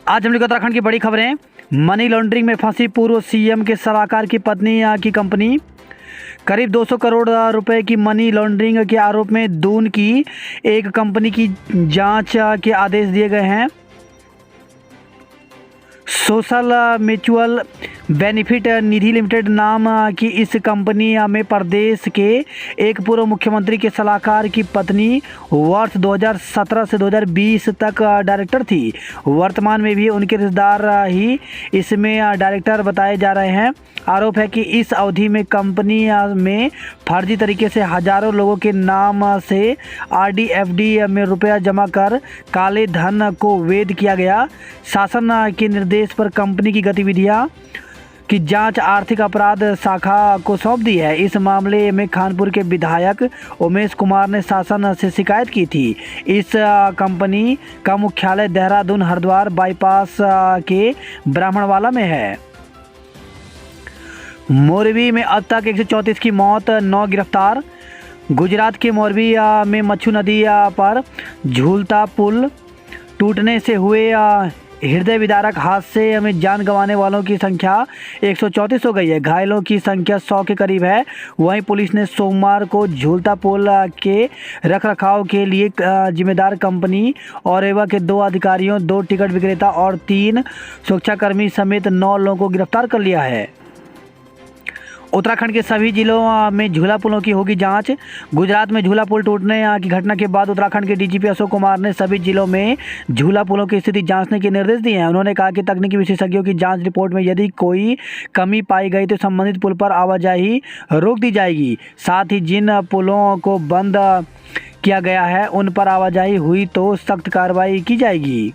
आज हम लोग उत्तराखंड की बड़ी खबरें। मनी लॉन्ड्रिंग में फंसी पूर्व सीएम के सलाहकार की पत्नी की कंपनी। करीब 200 करोड़ रुपए की मनी लॉन्ड्रिंग के आरोप में दून की एक कंपनी की जांच के आदेश दिए गए हैं। सोशल म्यूचुअल बेनिफिट निधि लिमिटेड नाम की इस कंपनी में प्रदेश के एक पूर्व मुख्यमंत्री के सलाहकार की पत्नी वर्ष 2017 से 2020 तक डायरेक्टर थी। वर्तमान में भी उनके रिश्तेदार ही इसमें डायरेक्टर बताए जा रहे हैं। आरोप है कि इस अवधि में कंपनी में फर्जी तरीके से हजारों लोगों के नाम से आरडी एफडी में रुपया जमा कर काले धन को वैध किया गया। शासन के निर्देश पर कंपनी की गतिविधियां की जांच आर्थिक अपराध शाखा को सौंप दी है। इस मामले में खानपुर के विधायक उमेश कुमार ने शासन से शिकायत की थी। इस कंपनी का मुख्यालय देहरादून हरिद्वार बाईपास के ब्राह्मणवाला में है। मोरबी में अब तक 134 की मौत, 9 गिरफ्तार। गुजरात के मोरबी में मच्छू नदी पर झूलता पुल टूटने से हुए हृदय विदारक हादसे में जान गंवाने वालों की संख्या 134 हो गई है। घायलों की संख्या 100 के करीब है। वहीं पुलिस ने सोमवार को झूलता पुल के रखरखाव के लिए जिम्मेदार कंपनी और रेवा के 2 अधिकारियों, 2 टिकट विक्रेता और 3 सुरक्षाकर्मी समेत 9 लोगों को गिरफ्तार कर लिया है। उत्तराखंड के सभी जिलों में झूला पुलों की होगी जांच। गुजरात में झूला पुल टूटने की घटना के बाद उत्तराखंड के डीजीपी अशोक कुमार ने सभी जिलों में झूला पुलों की स्थिति जांचने के निर्देश दिए हैं। उन्होंने कहा कि तकनीकी विशेषज्ञों की जांच रिपोर्ट में यदि कोई कमी पाई गई तो संबंधित पुल पर आवाजाही रोक दी जाएगी। साथ ही जिन पुलों को बंद किया गया है उन पर आवाजाही हुई तो सख्त कार्रवाई की जाएगी।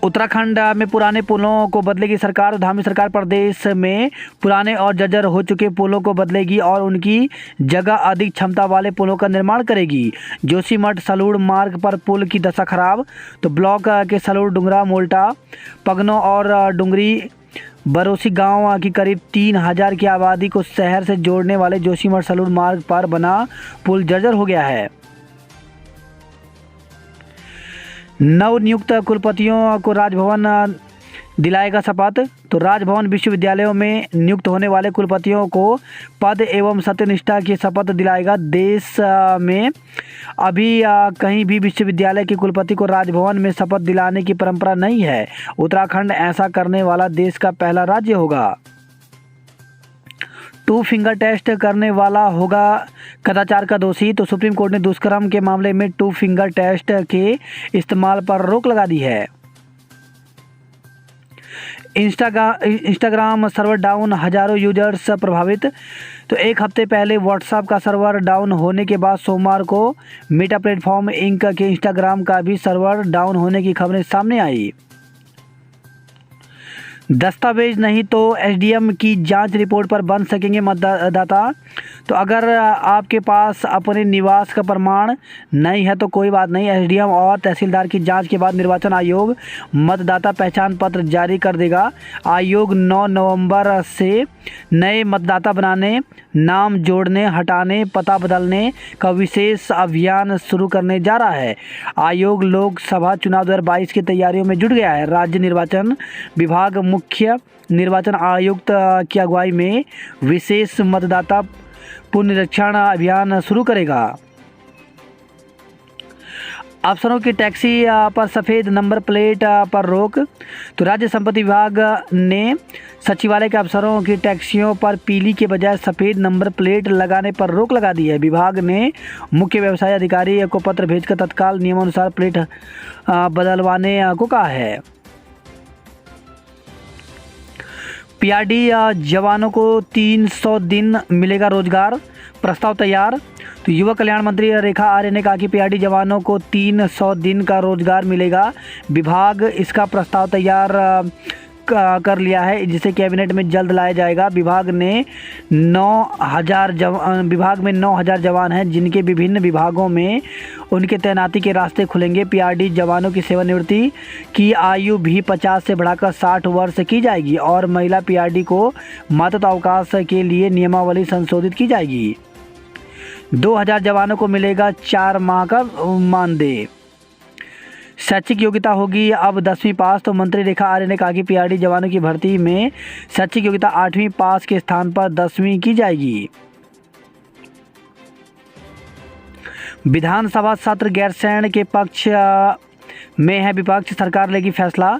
उत्तराखंड में पुराने पुलों को बदलेगी सरकार। धामी सरकार प्रदेश में पुराने और जर्जर हो चुके पुलों को बदलेगी और उनकी जगह अधिक क्षमता वाले पुलों का निर्माण करेगी। जोशीमठ सलूड़ मार्ग पर पुल की दशा खराब, तो ब्लॉक के सलूड़, डुंगरा, मोल्टा, पगनो और डुंगरी बरोसी गांव की करीब 3000 की आबादी को शहर से जोड़ने वाले जोशीमठ सलूड़ मार्ग पर बना पुल जर्जर हो गया है। नवनियुक्त कुलपतियों को राजभवन दिलाएगा शपथ। तो राजभवन विश्वविद्यालयों में नियुक्त होने वाले कुलपतियों को पद एवं सत्यनिष्ठा की शपथ दिलाएगा। देश में अभी कहीं भी विश्वविद्यालय के कुलपति को राजभवन में शपथ दिलाने की परंपरा नहीं है। उत्तराखंड ऐसा करने वाला देश का पहला राज्य होगा। 2 फिंगर टेस्ट करने वाला होगा कदाचार का दोषी। तो सुप्रीम कोर्ट ने दुष्कर्म के मामले में 2 फिंगर टेस्ट के इस्तेमाल पर रोक लगा दी है। इंस्टाग्राम सर्वर डाउन, हजारों यूजर्स प्रभावित। तो एक हफ्ते पहले व्हाट्सएप का सर्वर डाउन होने के बाद सोमवार को मेटा प्लेटफॉर्म इंक के इंस्टाग्राम का भी सर्वर डाउन होने की खबरें सामने आई। दस्तावेज नहीं तो एसडीएम की जांच रिपोर्ट पर बन सकेंगे मतदाता। तो अगर आपके पास अपने निवास का प्रमाण नहीं है तो कोई बात नहीं, एसडीएम और तहसीलदार की जांच के बाद निर्वाचन आयोग मतदाता पहचान पत्र जारी कर देगा। आयोग 9 नवंबर से नए मतदाता बनाने, नाम जोड़ने, हटाने, पता बदलने का विशेष अभियान शुरू करने जा रहा है। आयोग लोकसभा चुनाव 2022 की तैयारियों में जुट गया है। राज्य निर्वाचन विभाग मुख्य निर्वाचन आयुक्त की अगुवाई में विशेष मतदाता पुनरीक्षण अभियान शुरू करेगा। अफसरों की टैक्सी पर सफ़ेद नंबर प्लेट पर रोक। तो राज्य संपत्ति विभाग ने सचिवालय के अफसरों की टैक्सियों पर पीली के बजाय सफ़ेद नंबर प्लेट लगाने पर रोक लगा दी है। विभाग ने मुख्य व्यवसाय अधिकारी को पत्र भेजकर तत्काल नियमानुसार प्लेट बदलवाने को कहा है। पीआरडी जवानों को 300 दिन मिलेगा रोजगार, प्रस्ताव तैयार। तो युवा कल्याण मंत्री रेखा आर्य ने कहा कि पीआरडी जवानों को 300 दिन का रोजगार मिलेगा। विभाग इसका प्रस्ताव तैयार कर लिया है, जिसे कैबिनेट में जल्द लाया जाएगा। विभाग में 9000 जवान हैं, जिनके विभिन्न विभागों में उनके तैनाती के रास्ते खुलेंगे। पीआरडी जवानों की सेवानिवृत्ति की आयु भी 50 से बढ़ाकर 60 वर्ष की जाएगी और महिला पीआरडी को मातृत्व अवकाश के लिए नियमावली संशोधित की जाएगी। 2000 जवानों को मिलेगा 4 माह का मानदेय। शैक्षिक योग्यता होगी अब 10वीं पास। तो मंत्री रेखा आर्य ने कहा कि पीआरडी जवानों की भर्ती में शैक्षिक योग्यता 8वीं पास के स्थान पर 10वीं की जाएगी। विधानसभा सत्र गैरसैंण के पक्ष में है विपक्ष, सरकार लेगी फैसला।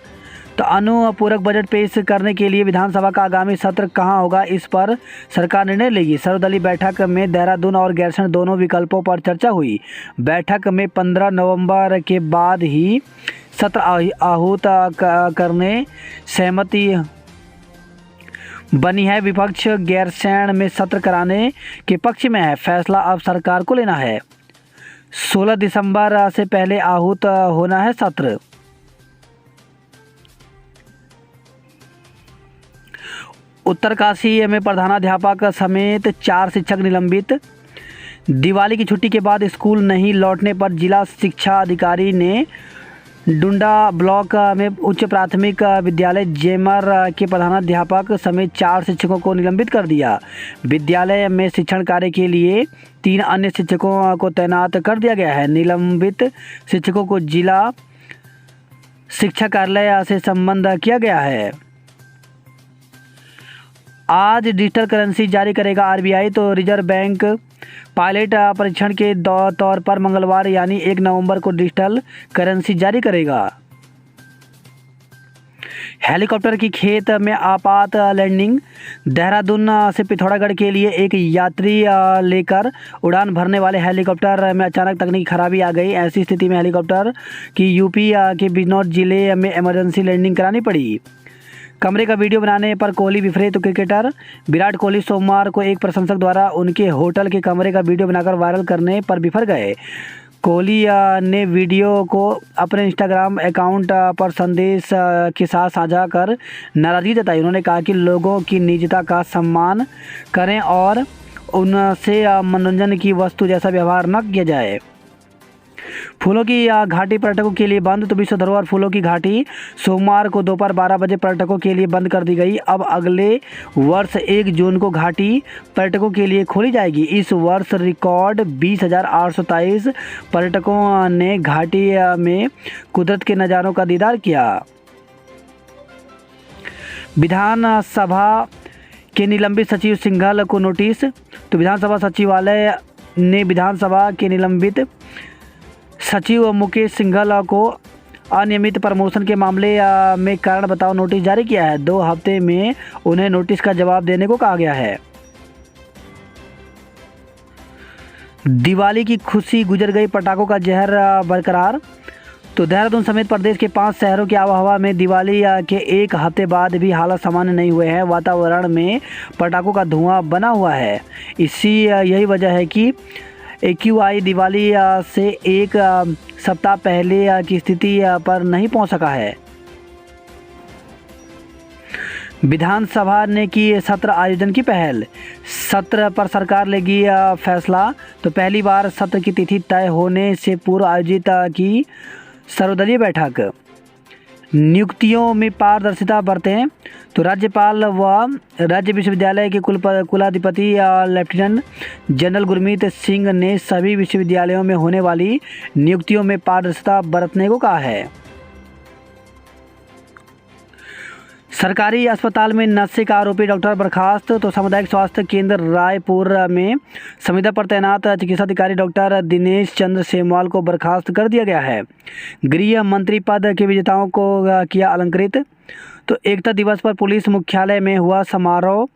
तो अनुपूरक बजट पेश करने के लिए विधानसभा का आगामी सत्र कहां होगा, इस पर सरकार निर्णय लेगी। सर्वदलीय बैठक में देहरादून और गैरसैंण दोनों विकल्पों पर चर्चा हुई। बैठक में 15 नवंबर के बाद ही सत्र आहूत करने सहमति बनी है। विपक्ष गैरसैंण में सत्र कराने के पक्ष में है, फैसला अब सरकार को लेना है। 16 दिसंबर से पहले आहूत होना है सत्र। उत्तरकाशी में प्रधानाध्यापक समेत 4 शिक्षक निलंबित। दिवाली की छुट्टी के बाद स्कूल नहीं लौटने पर जिला शिक्षा अधिकारी ने डुंडा ब्लॉक में उच्च प्राथमिक विद्यालय जेमर के प्रधानाध्यापक समेत 4 शिक्षकों को निलंबित कर दिया। विद्यालय में शिक्षण कार्य के लिए 3 अन्य शिक्षकों को तैनात कर दिया गया है। निलंबित शिक्षकों को जिला शिक्षा कार्यालय से संबद्ध किया गया है। आज डिजिटल करेंसी जारी करेगा आरबीआई। तो रिजर्व बैंक पायलट परीक्षण के तौर पर मंगलवार यानी 1 नवंबर को डिजिटल करेंसी जारी करेगा। हेलीकॉप्टर की खेत में आपात लैंडिंग। देहरादून से पिथौरागढ़ के लिए एक यात्री लेकर उड़ान भरने वाले हेलीकॉप्टर में अचानक तकनीकी खराबी आ गई। ऐसी स्थिति में हेलीकॉप्टर की यूपी के बिजनौर जिले में इमरजेंसी लैंडिंग करानी पड़ी। कमरे का वीडियो बनाने पर कोहली बिफरे। तो क्रिकेटर विराट कोहली सोमवार को एक प्रशंसक द्वारा उनके होटल के कमरे का वीडियो बनाकर वायरल करने पर बिफर गए। कोहली ने वीडियो को अपने इंस्टाग्राम अकाउंट पर संदेश के साथ साझा कर नाराज़गी जताई। उन्होंने कहा कि लोगों की निजता का सम्मान करें और उनसे मनोरंजन की वस्तु जैसा व्यवहार न किया जाए। फूलों की घाटी पर्यटकों के लिए बंद। तो विश्व धरोहर फूलों की घाटी सोमवार को दोपहर 12 बजे पर्यटकों के लिए बंद कर दी गई। अब अगले वर्ष 1 जून को घाटी पर्यटकों के लिए खोली जाएगी। इस वर्ष रिकॉर्ड 20,823 पर्यटकों ने घाटी में कुदरत के नज़ारों का दीदार किया। विधानसभा के निलंबित सचिव सिंघल को नोटिस। तो विधानसभा सचिवालय ने विधानसभा के निलंबित सचिव मुकेश सिंघल को अनियमित प्रमोशन के मामले में कारण बताओ नोटिस जारी किया है। 2 हफ्ते में उन्हें नोटिस का जवाब देने को कहा गया है। दिवाली की खुशी गुजर गई, पटाखों का जहर बरकरार। तो देहरादून समेत प्रदेश के 5 शहरों की आबोहवा में दिवाली के 1 हफ्ते बाद भी हालात सामान्य नहीं हुए हैं। वातावरण में पटाखों का धुआं बना हुआ है। यही वजह है कि AQI दिवाली से 1 सप्ताह पहले की स्थिति पर नहीं पहुंच सका है। विधानसभा ने की सत्र आयोजन की पहल। सत्र पर सरकार लेगी फैसला। तो पहली बार सत्र की तिथि तय होने से पूर्व आयोजित की सर्वदलीय बैठक। नियुक्तियों में पारदर्शिता बरतें। तो राज्यपाल व राज्य विश्वविद्यालय के कुलाधिपति लेफ्टिनेंट जनरल गुरमीत सिंह ने सभी विश्वविद्यालयों में होने वाली नियुक्तियों में पारदर्शिता बरतने को कहा है। सरकारी अस्पताल में नशे का आरोपी डॉक्टर बर्खास्त। तो सामुदायिक स्वास्थ्य केंद्र रायपुर में संविदा पर तैनात चिकित्सा अधिकारी डॉक्टर दिनेश चंद्र सेमवाल को बर्खास्त कर दिया गया है। गृह मंत्री पद के विजेताओं को किया अलंकृत। तो एकता दिवस पर पुलिस मुख्यालय में हुआ समारोह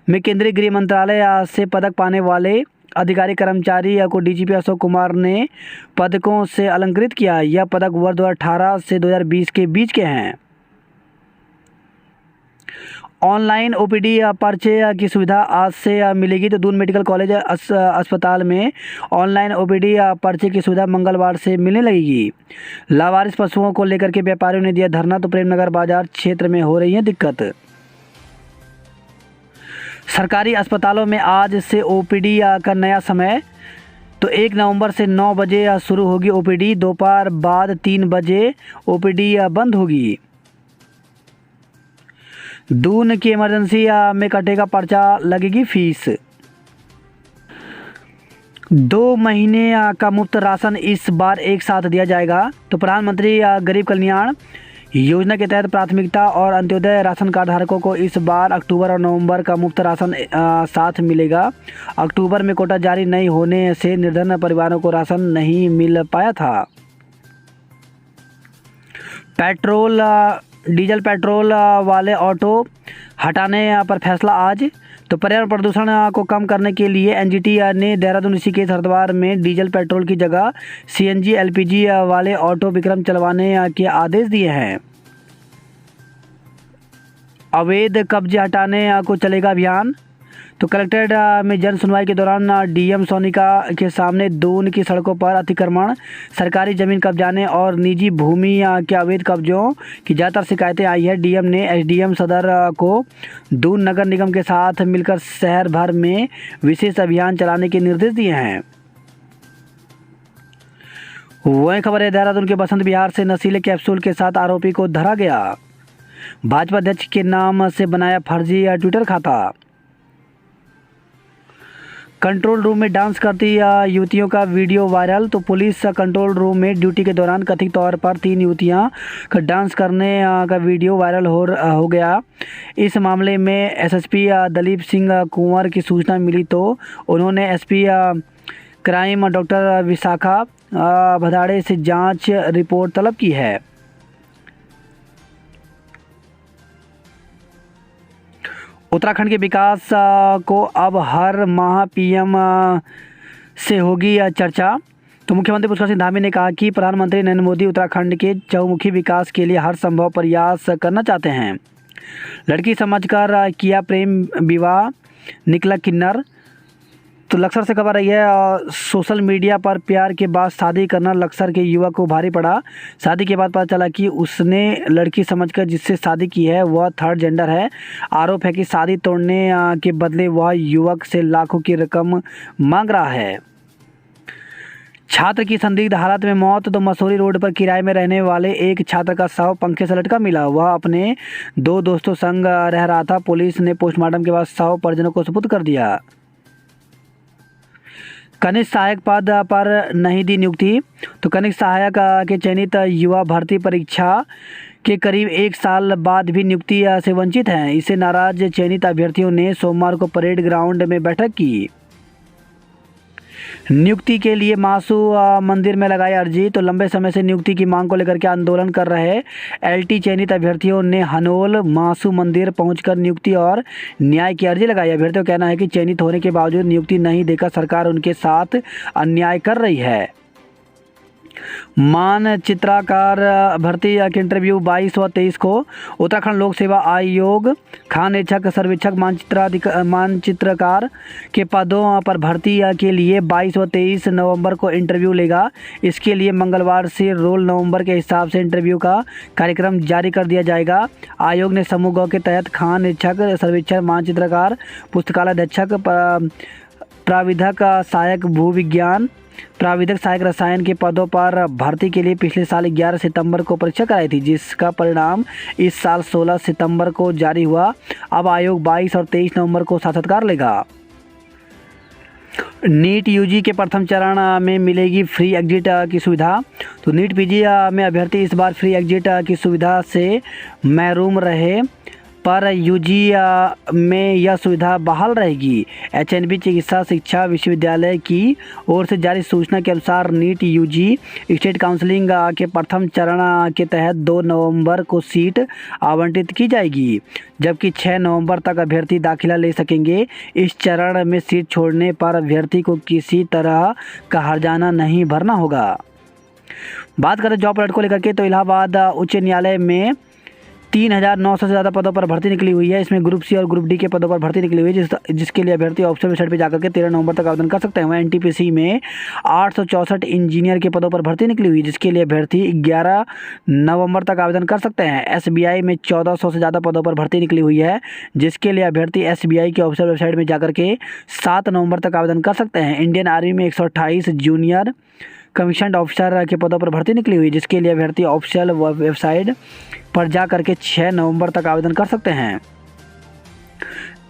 में केंद्रीय गृह मंत्रालय से पदक पाने वाले अधिकारी कर्मचारी को डीजीपी अशोक कुमार ने पदकों से अलंकृत किया। यह पदक वर्ष 2018 से 2020 के बीच के हैं। ऑनलाइन ओपीडी पर्चे की सुविधा आज से मिलेगी। तो दून मेडिकल कॉलेज अस्पताल में ऑनलाइन ओपीडी पर्चे की सुविधा मंगलवार से मिलने लगेगी। लावारिस पशुओं को लेकर के व्यापारियों ने दिया धरना। तो प्रेमनगर बाजार क्षेत्र में हो रही है दिक्कत। सरकारी अस्पतालों में आज से ओपीडी का नया समय। तो 1 नवंबर से 9 बजे शुरू होगी ओपीडी। दोपहर बाद 3 बजे ओपीडी बंद होगी। दून की इमरजेंसी में कटेगा पर्चा, लगेगी फीस। 2 महीने का मुफ्त राशन इस बार एक साथ दिया जाएगा। तो प्रधानमंत्री गरीब कल्याण योजना के तहत प्राथमिकता और अंत्योदय राशन कार्ड धारकों को इस बार अक्टूबर और नवंबर का मुफ्त राशन साथ मिलेगा। अक्टूबर में कोटा जारी नहीं होने से निर्धन परिवारों को राशन नहीं मिल पाया था। पेट्रोल डीजल पेट्रोल वाले ऑटो हटाने पर फैसला आज। तो पर्यावरण प्रदूषण को कम करने के लिए एनजीटी ने देहरादून, ऋषिकेश, हरिद्वार में डीजल पेट्रोल की जगह सीएनजी एलपीजी वाले ऑटो विक्रम चलवाने के आदेश दिए हैं। अवैध कब्जे हटाने को चलेगा अभियान। तो कलेक्ट्रेट में जन सुनवाई के दौरान डीएम सोनिका के सामने दून की सड़कों पर अतिक्रमण, सरकारी जमीन कब्जाने और निजी भूमि के अवैध कब्जों की ज़्यादातर शिकायतें आई है। डीएम ने एसडीएम सदर को दून नगर निगम के साथ मिलकर शहर भर में विशेष अभियान चलाने के निर्देश दिए हैं। वही खबर है, देहरादून के बसंत विहार से नशीले कैप्सूल के साथ आरोपी को धरा गया। भाजपा अध्यक्ष के नाम से बनाया फर्जी ट्विटर खाता। कंट्रोल रूम में डांस करती युवतियों का वीडियो वायरल। तो पुलिस कंट्रोल रूम में ड्यूटी के दौरान कथित तौर पर 3 युवतियां का डांस करने का वीडियो वायरल हो गया। इस मामले में एसएसपी दलीप सिंह कुंवर की सूचना मिली तो उन्होंने एसपी क्राइम डॉक्टर विशाखा भदाड़े से जांच रिपोर्ट तलब की है। उत्तराखंड के विकास को अब हर माह पीएम से होगी चर्चा। तो मुख्यमंत्री पुष्कर सिंह धामी ने कहा कि प्रधानमंत्री नरेंद्र मोदी उत्तराखंड के चहुमुखी विकास के लिए हर संभव प्रयास करना चाहते हैं। लड़की समझकर किया प्रेम विवाह, निकला किन्नर। तो लक्सर से खबर आई है, सोशल मीडिया पर प्यार के बाद शादी करना लक्सर के युवक को भारी पड़ा। शादी के बाद पता चला कि उसने लड़की समझकर जिससे शादी की है वह थर्ड जेंडर है। आरोप है कि शादी तोड़ने के बदले वह युवक से लाखों की रकम मांग रहा है। छात्र की संदिग्ध हालत में मौत। तो मसूरी रोड पर किराए में रहने वाले एक छात्र का शव पंखे से लटका मिला। वह अपने 2 दोस्तों संग रह रहा था। पुलिस ने पोस्टमार्टम के बाद शव परिजनों को सुपुर्द कर दिया। कनिष्ठ सहायक पद पर नहीं दी नियुक्ति। तो कनिष्ठ सहायक के चयनित युवा भर्ती परीक्षा के करीब 1 साल बाद भी नियुक्ति से वंचित हैं। इससे नाराज चयनित अभ्यर्थियों ने सोमवार को परेड ग्राउंड में बैठक की। नियुक्ति के लिए मासू मंदिर में लगाई अर्जी। तो लंबे समय से नियुक्ति की मांग को लेकर के आंदोलन कर रहे एलटी चयनित अभ्यर्थियों ने हनोल मासू मंदिर पहुंचकर नियुक्ति और न्याय की अर्जी लगाई। अभ्यर्थियों का कहना है कि चयनित होने के बावजूद नियुक्ति नहीं देकर सरकार उनके साथ अन्याय कर रही है। मानचित्रकार भर्ती के इंटरव्यू 22 व 23 को। उत्तराखंड लोक सेवा आयोग खानेक्षक, सर्वेक्षक, मानचित्रकार के पदों पर भर्ती के लिए 22 व 23 नवंबर को इंटरव्यू लेगा। इसके लिए मंगलवार से रोल नवंबर के हिसाब से इंटरव्यू का कार्यक्रम जारी कर दिया जाएगा। आयोग ने समूह ग के तहत खानेक्षक, सर्वेक्षक, मानचित्रकार, पुस्तकालय अधीक्षक, प्राविधक सहायक भूविज्ञान, प्राविधिक सहायक रसायन के पदों पर भर्ती के लिए पिछले साल 11 सितंबर को परीक्षा कराई थी, जिसका परिणाम इस साल 16 सितंबर को जारी हुआ। अब आयोग 22 और 23 नवंबर को साक्षात्कार लेगा। नीट यूजी के प्रथम चरण में मिलेगी फ्री एग्जिट की सुविधा। तो नीट पीजी में अभ्यर्थी इस बार फ्री एग्जिट की सुविधा से महरूम रहे, पर यूजी में यह सुविधा बहाल रहेगी। एचएनबी चिकित्सा शिक्षा विश्वविद्यालय की ओर से जारी सूचना के अनुसार नीट यूजी स्टेट काउंसलिंग के प्रथम चरण के तहत 2 नवंबर को सीट आवंटित की जाएगी, जबकि 6 नवंबर तक अभ्यर्थी दाखिला ले सकेंगे। इस चरण में सीट छोड़ने पर अभ्यर्थी को किसी तरह का हर्जाना नहीं भरना होगा। बात करें जॉब अलर्ट को लेकर के, तो इलाहाबाद उच्च न्यायालय में 3,900 से ज़्यादा पदों पर भर्ती निकली हुई है। इसमें ग्रुप सी और ग्रुप डी के पदों पर भर्ती निकली हुई है, जिसके लिए अभ्यर्थी ऑफिशियल वेबसाइट पर जाकर के 13 नवंबर तक आवेदन कर सकते हैं। वहीं एनटीपीसी में 864 इंजीनियर के पदों पर भर्ती निकली हुई है, जिसके लिए अभ्यर्थी 11 नवंबर तक आवेदन कर सकते हैं। एसबीआई में 1400 से ज़्यादा पदों पर भर्ती निकली हुई है, जिसके लिए अभ्यर्थी एसबीआई की ऑफिशियल वेबसाइट में जाकर के 7 नवंबर तक आवेदन कर सकते हैं। इंडियन आर्मी में 128 जूनियर कमीशन्ड ऑफिसर के पदों पर भर्ती निकली हुई, जिसके लिए अभ्यर्थी ऑफिशियल वेबसाइट पर जा करके 6 नवंबर तक आवेदन कर सकते हैं।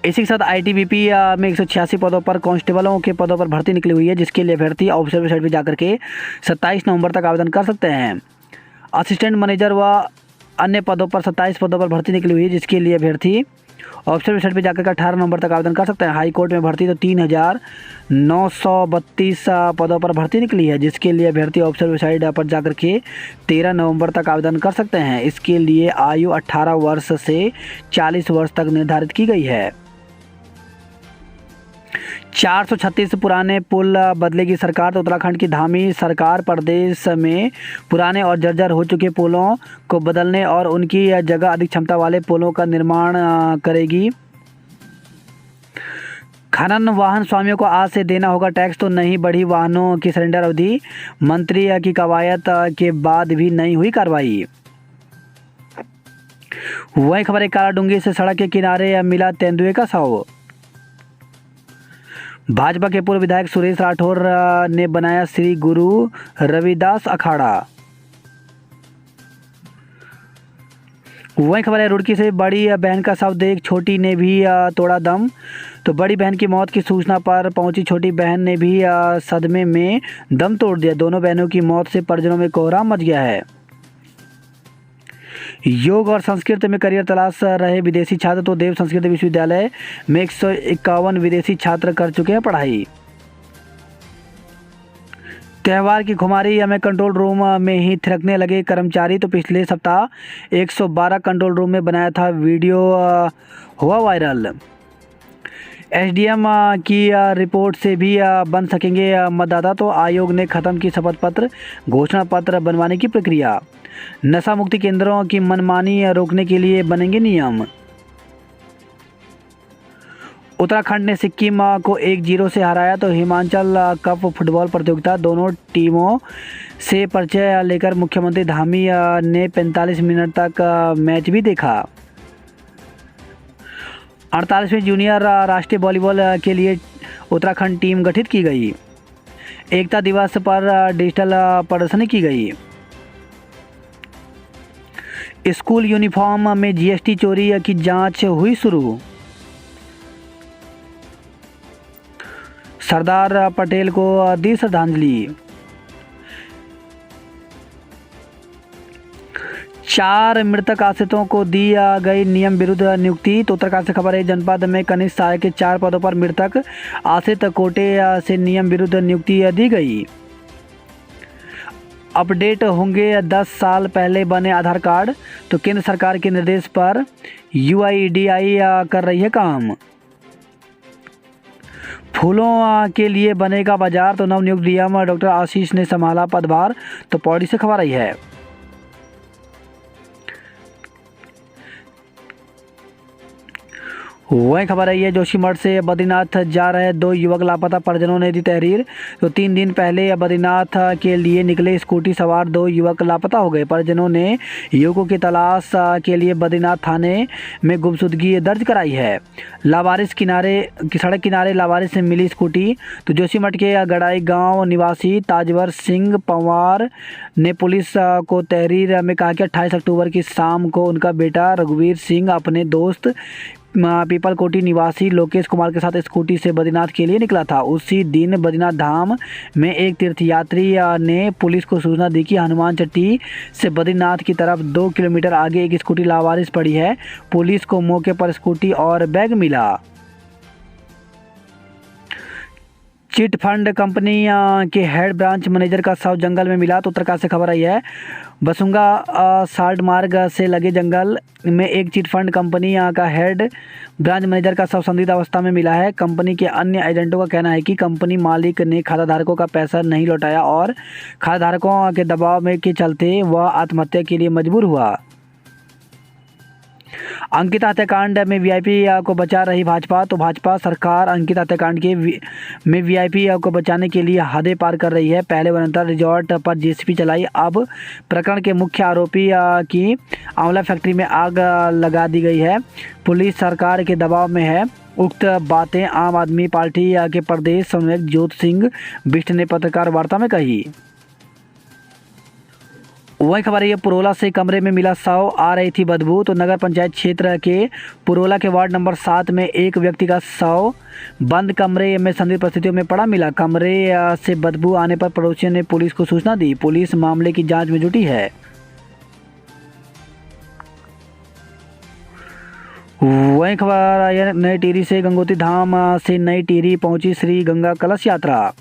इसी के साथ ITBP में 186 पदों पर कांस्टेबलों के पदों पर भर्ती निकली हुई है, जिसके लिए अभ्यर्थी ऑफिशियल वेबसाइट पर जाकर के 27 नवंबर तक आवेदन कर सकते हैं। असिस्टेंट मैनेजर व अन्य पदों पर 27 पदों पर भर्ती निकली हुई है, जिसके लिए अभ्यर्थी ऑफिशियल वेबसाइट पर जाकर 18 नवंबर तक आवेदन कर सकते हैं। हाई कोर्ट में भर्ती तो 3,932 पदों पर भर्ती निकली है, जिसके लिए अभ्यर्थी ऑफिशियल वेबसाइट पर जाकर के 13 नवंबर तक आवेदन कर सकते हैं। इसके लिए आयु 18 वर्ष से 40 वर्ष तक निर्धारित की गई है। 436 पुराने पुल बदलेगी सरकार। तो उत्तराखंड की धामी सरकार प्रदेश में पुराने और जर्जर हो चुके पुलों को बदलने और उनकी जगह अधिक क्षमता वाले पुलों का निर्माण करेगी। खनन वाहन स्वामियों को आज से देना होगा टैक्स, तो नहीं बढ़ी वाहनों की सरेंडर अवधि। मंत्री की कवायद के बाद भी नहीं हुई कार्रवाई। वही खबर है, कालाडूंगी से सड़क के किनारे मिला तेंदुए का शव। भाजपा के पूर्व विधायक सुरेश राठौर ने बनाया श्री गुरु रविदास अखाड़ा। वही खबर है, रुड़की से बड़ी बहन का शव देख छोटी ने भी तोड़ा दम। तो बड़ी बहन की मौत की सूचना पर पहुंची छोटी बहन ने भी सदमे में दम तोड़ दिया। दोनों बहनों की मौत से परिजनों में कोहराम मच गया है। योग और संस्कृत में करियर तलाश रहे विदेशी छात्र। तो देव संस्कृत विश्वविद्यालय में 151 विदेशी छात्र कर चुके हैं पढ़ाई। त्यौहार की खुमारी में कंट्रोल रूम में ही थिरकने लगे कर्मचारी। तो पिछले सप्ताह 112 कंट्रोल रूम में बनाया था वीडियो हुआ वायरल। SDM की रिपोर्ट से भी बन सकेंगे मतदाता। तो आयोग ने खत्म की शपथ पत्र घोषणा पत्र बनवाने की प्रक्रिया। नशा मुक्ति केंद्रों की मनमानी रोकने के लिए बनेंगे नियम। उत्तराखंड ने सिक्किम को 1-0 से हराया। तो हिमाचल कप फुटबॉल प्रतियोगिता दोनों टीमों से परिचय लेकर मुख्यमंत्री धामी ने 45 मिनट तक मैच भी देखा। 48वें जूनियर राष्ट्रीय वॉलीबॉल के लिए उत्तराखंड टीम गठित की गई। एकता दिवस पर डिजिटल प्रदर्शनी की गई। स्कूल यूनिफॉर्म में GST चोरी की जांच हुई शुरू। सरदार पटेल को दी श्रद्धांजलि। 4 मृतक आश्रितों को दी गई नियम विरुद्ध नियुक्ति। तो उत्तराखंड से खबर है, जनपद में कनिष्ठ सहायक के 4 पदों पर मृतक आश्रित कोटे से नियम विरुद्ध नियुक्ति दी गई। अपडेट होंगे 10 साल पहले बने आधार कार्ड। तो केंद्र सरकार के निर्देश पर UIDAI कर रही है काम। फूलों के लिए बनेगा बाजार। तो नवनियुक्त DM डॉक्टर आशीष ने संभाला पदभार। तो पौड़ी से खबर आई है। वही खबर है, ये जोशीमठ से बद्रीनाथ जा रहे 2 युवक लापता, परिजनों ने दी तहरीर। तो 3 दिन पहले बद्रीनाथ के लिए निकले स्कूटी सवार 2 युवक लापता हो गए। परिजनों ने युवकों की तलाश के लिए बद्रीनाथ थाने में गुमशुदगी दर्ज कराई है। लावारिस सड़क किनारे लावारिस से मिली स्कूटी। तो जोशीमठ के गड़ाई गांव निवासी ताजवर सिंह पंवार ने पुलिस को तहरीर में कहा कि 28 अक्टूबर की शाम को उनका बेटा रघुवीर सिंह अपने दोस्त पीपल कोटी निवासी लोकेश कुमार के साथ स्कूटी से बद्रीनाथ के लिए निकला था। उसी दिन बद्रीनाथ धाम में एक तीर्थयात्री ने पुलिस को सूचना दी कि हनुमान चट्टी से बद्रीनाथ की तरफ 2 किलोमीटर आगे एक स्कूटी लावारिस पड़ी है। पुलिस को मौके पर स्कूटी और बैग मिला। चिट फंड कंपनी के हेड ब्रांच मैनेजर का शव जंगल में मिला। तो उत्तराखंड से खबर आई है, बसुंगा साल्ट मार्ग से लगे जंगल में एक चिट फंड कंपनी का हेड ब्रांच मैनेजर का शव संदिग्ध अवस्था में मिला है। कंपनी के अन्य एजेंटों का कहना है कि कंपनी मालिक ने खाताधारकों का पैसा नहीं लौटाया और खाताधारकों के दबाव में के चलते वह आत्महत्या के लिए मजबूर हुआ। अंकिता हत्याकांड में वीआईपी को बचा रही भाजपा। तो भाजपा सरकार अंकिता हत्याकांड के में वीआईपी को बचाने के लिए हदें पार कर रही है। पहले वनंतर रिजॉर्ट पर जेसीबी चलाई। अब प्रकरण के मुख्य आरोपी की आंवला फैक्ट्री में आग लगा दी गई है। पुलिस सरकार के दबाव में है। उक्त बातें आम आदमी पार्टी के प्रदेश समन्वयक ज्योति सिंह बिष्ट ने पत्रकार वार्ता में कही। वही खबर है, ये पुरोला से कमरे में मिला शव, आ रही थी बदबू। तो नगर पंचायत क्षेत्र के पुरोला के वार्ड नंबर 7 में एक व्यक्ति का शव बंद कमरे में संदिग्ध परिस्थितियों में पड़ा मिला। कमरे से बदबू आने पर पड़ोसियों ने पुलिस को सूचना दी। पुलिस मामले की जांच में जुटी है। वही खबर है, नई टिहरी से गंगोत्री धाम से नई टिहरी पहुंची श्री गंगा कलश यात्रा।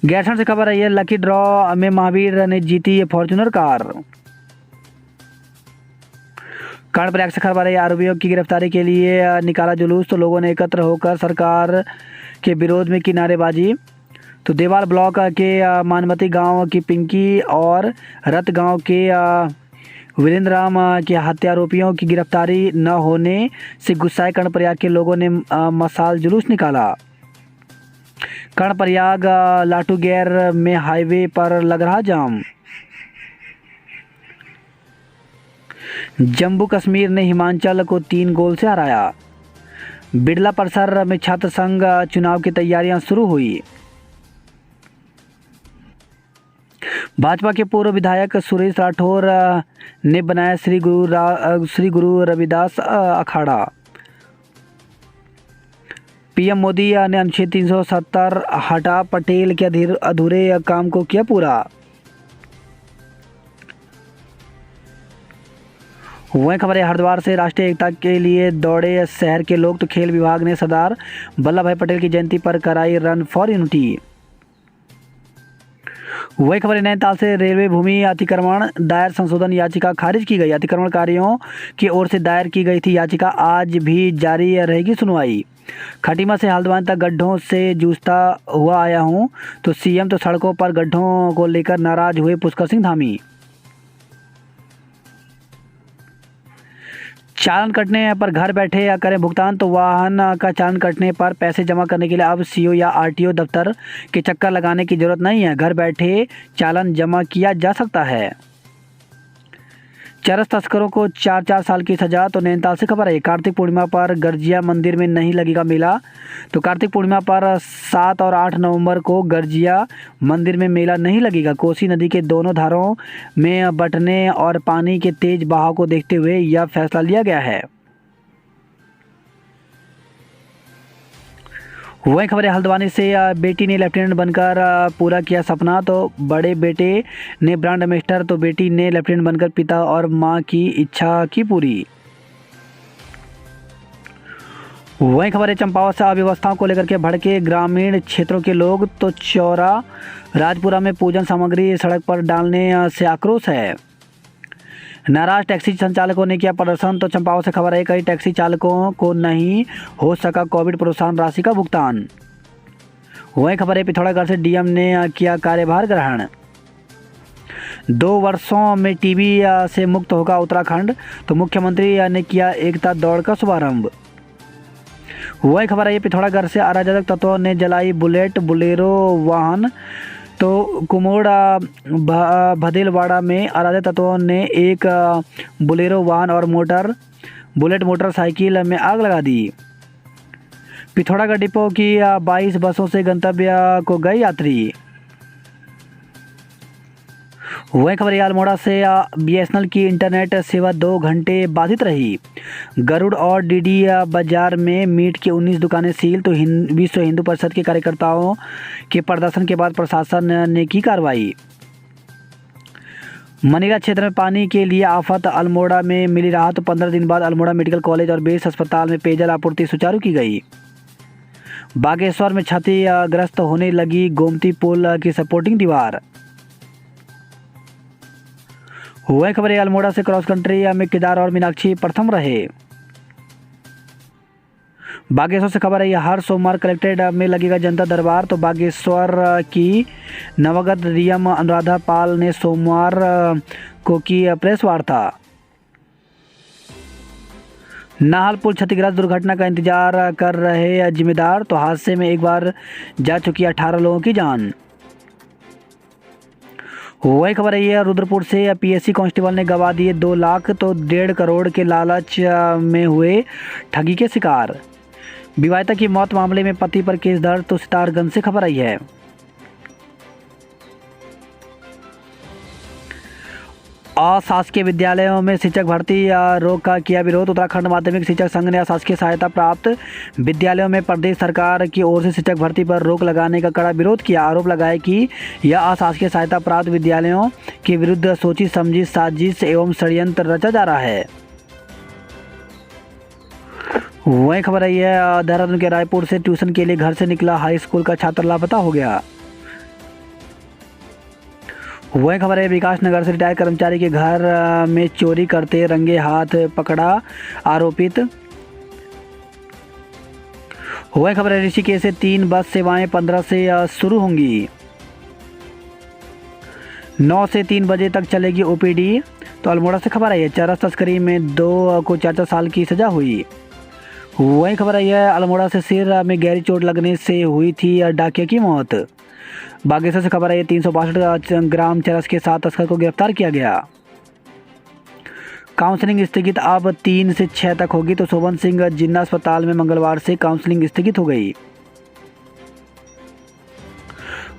गैरसैंण से खबर है, ये लकी ड्रॉ में महावीर ने जीती फॉर्च्यूनर कार। कर्णप्रयाग से खबर है, आरोपियों की गिरफ्तारी के लिए निकाला जुलूस। तो लोगों ने एकत्र होकर सरकार के विरोध में की नारेबाजी। तो देवाल ब्लॉक के मानमती गांव की पिंकी और रत गांव के वीरेंद्र राम के हत्या आरोपियों की गिरफ्तारी न होने से गुस्साए कर्णप्रयाग के लोगों ने मशाल जुलूस निकाला। कर्णप्रयाग लाटूगैर में हाईवे पर लग रहा जाम। जम्मू कश्मीर ने हिमाचल को 3 गोल से हराया। बिड़ला परिसर में छात्र संघ चुनाव की तैयारियां शुरू हुई। भाजपा के पूर्व विधायक सुरेश राठौर ने बनाया श्री गुरु रविदास अखाड़ा। पीएम मोदी ने अनुच्छेद 370 हटा पटेल के अधूरे काम को किया पूरा। वहीं खबर है, हरिद्वार से राष्ट्रीय एकता के लिए दौड़े शहर के लोग। तो खेल विभाग ने सरदार वल्लभ भाई पटेल की जयंती पर कराई रन फॉर यूनिटी। वही खबर है, नैनीताल से रेलवे भूमि अतिक्रमण दायर संशोधन याचिका खारिज की गई। अतिक्रमणकारियों की ओर से दायर की गई थी याचिका, आज भी जारी रहेगी सुनवाई। खटीमा से हल्द्वानी तक गड्ढों से जूझता हुआ आया हूं। तो सीएम तो सड़कों पर गड्ढों को लेकर नाराज हुए पुष्कर सिंह धामी। चालान कटने पर घर बैठे या करें भुगतान। तो वाहन का चालान कटने पर पैसे जमा करने के लिए अब सीओ या आरटीओ दफ्तर के चक्कर लगाने की जरूरत नहीं है, घर बैठे चालान जमा किया जा सकता है। चरस तस्करों को 4 साल की सजा। तो नैनीताल से खबर है, कार्तिक पूर्णिमा पर गर्जिया मंदिर में नहीं लगेगा मेला। तो कार्तिक पूर्णिमा पर 7 और 8 नवंबर को गर्जिया मंदिर में मेला नहीं लगेगा। कोसी नदी के दोनों धारों में बटने और पानी के तेज बहाव को देखते हुए यह फैसला लिया गया है। वही खबर है, हल्द्वानी से बेटी ने लेफ्टिनेंट बनकर पूरा किया सपना। तो बड़े बेटे ने ब्रांड एम्बेसडर, तो बेटी ने लेफ्टिनेंट बनकर पिता और मां की इच्छा की पूरी। वही खबर है, चंपावत से अव्यवस्थाओं को लेकर के भड़के ग्रामीण क्षेत्रों के लोग। तो चौरा राजपुरा में पूजन सामग्री सड़क पर डालने से आक्रोश है। नाराज टैक्सी संचालकों ने किया प्रदर्शन। तो चंपावत से खबर है, कई टैक्सी चालकों को नहीं हो सका कोविड प्रोत्साहन राशि का भुगतान। वही खबर है, पिथौरागढ़ से डीएम ने किया कार्यभार ग्रहण। 2 वर्षों में टीबी से मुक्त होगा उत्तराखंड। तो मुख्यमंत्री ने किया एकता दौड़ का शुभारंभ। वही खबर है, पिथौरागढ़ से अराजक तत्वों ने जलाई बोलेरो वाहन। तो कुमोड़ा भदेलवाड़ा में अराजक तत्वों ने एक बोलेरो वाहन और बुलेट मोटरसाइकिल में आग लगा दी। पिथौरागढ़ डिपो की 22 बसों से गंतव्य को गए यात्री। वही खबर, अल्मोड़ा से बीएसएनएल की इंटरनेट सेवा 2 घंटे बाधित रही। गरुड़ और डीडी बाजार में मीट की 19 दुकानें सील। तो विश्व हिंदू परिषद के कार्यकर्ताओं के प्रदर्शन के बाद प्रशासन ने की कार्रवाई। मनरेगा क्षेत्र में पानी के लिए आफत, अल्मोड़ा में मिली राहत। 15 दिन बाद अल्मोड़ा मेडिकल कॉलेज और बेस अस्पताल में पेयजल आपूर्ति सुचारू की गई। बागेश्वर में क्षतिग्रस्त होने लगी गोमती पुल की सपोर्टिंग दीवार। वही खबर है, अल्मोड़ा से क्रॉस कंट्री में केदार और मीनाक्षी प्रथम रहे। बागेश्वर से खबर है, हर सोमवार कलेक्ट्रेट में लगेगा जनता दरबार। तो बागेश्वर की नवगत डीएम अनुराधा पाल ने सोमवार को की प्रेस वार्ता। नाहल पुल क्षतिग्रस्त, दुर्घटना का इंतजार कर रहे जिम्मेदार। तो हादसे में एक बार जा चुकी 18 लोगों की जान। वही खबर है, रुद्रपुर से पीएससी कांस्टेबल ने गवा दिए 2 लाख। तो 1.5 करोड़ के लालच में हुए ठगी के शिकार। विवाहिता की मौत मामले में पति पर केस दर्ज। तो सितारगंज से खबर आई है। अशासकीय विद्यालयों में शिक्षक भर्ती रोक का किया विरोध। उत्तराखंड माध्यमिक शिक्षक संघ ने अशासकीय सहायता प्राप्त विद्यालयों में प्रदेश सरकार की ओर से शिक्षक भर्ती पर रोक लगाने का कड़ा विरोध किया। आरोप लगाया कि यह अशासकीय सहायता प्राप्त विद्यालयों के विरुद्ध सोची समझी साजिश एवं षड्यंत्र रचा जा रहा है। वही खबर आई है देहरादून के रायपुर से ट्यूशन के लिए घर से निकला हाई स्कूल का छात्र लापता हो गया। वही खबर है विकास नगर से रिटायर्ड कर्मचारी के घर में चोरी करते रंगे हाथ पकड़ा आरोपित। वही खबर है ऋषिकेश से 3 बस सेवाएं 15 से शुरू होंगी। 9 से 3 बजे तक चलेगी ओपीडी। तो अल्मोड़ा से खबर आई है चरस तस्करी में 2 को 4 साल की सजा हुई। वही खबर आई है अल्मोड़ा से सिर में गहरी चोट लगने से हुई थी डाकिया की मौत। बागेश्वर से खबर है 362 ग्राम चरस के साथ तस्कर को गिरफ्तार किया गया। काउंसलिंग स्थगित अब 3 से 6 तक होगी। तो शोभन सिंह जिन्ना अस्पताल में मंगलवार से काउंसलिंग स्थगित हो गई।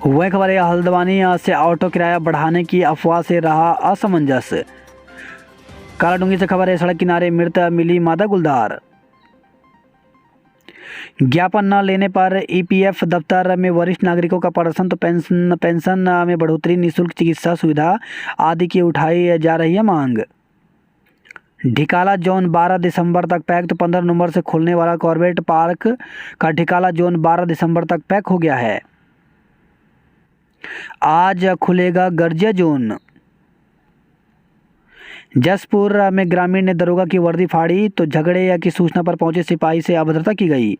वही खबर है हल्द्वानी से ऑटो किराया बढ़ाने की अफवाह से रहा असमंजस। कालाडूंगी से खबर है सड़क किनारे मृत मिली मादा गुलदार। ज्ञापन न लेने पर ईपीएफ दफ्तर में वरिष्ठ नागरिकों का प्रदर्शन। तो पेंशन में बढ़ोतरी, निःशुल्क चिकित्सा सुविधा आदि की उठाई जा रही है मांग। ढिकाला जोन 12 दिसंबर तक पैक। तो 15 नवंबर से खुलने वाला कॉर्बेट पार्क का ढिकाला जोन 12 दिसंबर तक पैक हो गया है। आज खुलेगा गर्जिया जोन। जसपुर में ग्रामीण ने दरोगा की वर्दी फाड़ी। तो झगड़े की सूचना पर पहुंचे सिपाही से अभद्रता की गई।